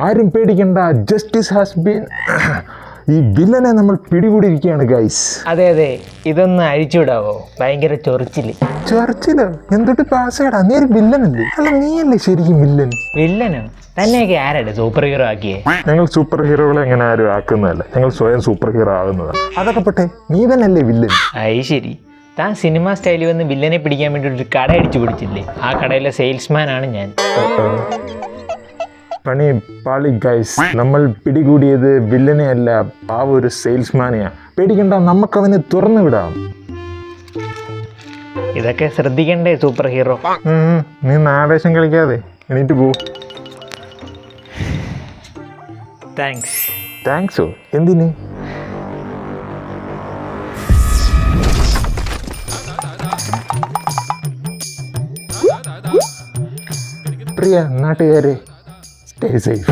ആരും പേടിക്കണ്ട, justice has been. ഈ വില്ലനെ നമ്മൾ പിടികൂടിയിരിക്കുകയാണ് ഗൈസ്. അതെ അതെ, ഇതൊന്ന് അഴിച്ചുവിടാവോ? ഭയങ്കര ചൊറിച്ചില്. ചർച്ചിലോ എന്തൊട്ട് പാസ്സാടാ? നീ ഒരു വില്ലനല്ലേ? അല്ല നീയല്ലേ ശരിക്കും വില്ലൻ? വില്ലനോ? തന്നെയൊക്കെ ആരാടെ സൂപ്പർ ഹീറോ ആക്കിയേ? ഞങ്ങൾ സൂപ്പർ ഹീറോകളെ എങ്ങനെ ആരും ആക്കുന്നതല്ല, ഞങ്ങൾ സ്വയം സൂപ്പർ ഹീറോ ആകുന്നതാണ്. അതൊക്കെ പെട്ടെ, നീ തന്നെയല്ലേ വില്ലൻ? അത് ശരി. താൻ സിനിമ സ്റ്റൈലിൽ വന്ന് വില്ലനെ പിടിക്കാൻ വേണ്ടി ഒരു കട അടിച്ചു പിടിച്ചില്ലേ? ആ കടയിലെ സെയിൽസ്മാൻ ആണ് ഞാൻ. പണി പാളി ഗൈസ്. നമ്മൾ പിടികൂടിയത് വില്ലനെ അല്ല, ആ ഒരു സെയിൽസ്മാനെയാ. പേടിക്കണ്ട, നമുക്കവനെ തുറന്നു വിടാം. ഇതൊക്കെ ശ്രദ്ധിക്കണ്ടേ സൂപ്പർ ഹീറോ? നീ ആവേശം കളിക്കാതെ എണീറ്റ് പോ. താങ്ക്സ്. താങ്ക്സോ? എന്തിന്? പ്രിയ നാട്ടുകാരെ, stay safe.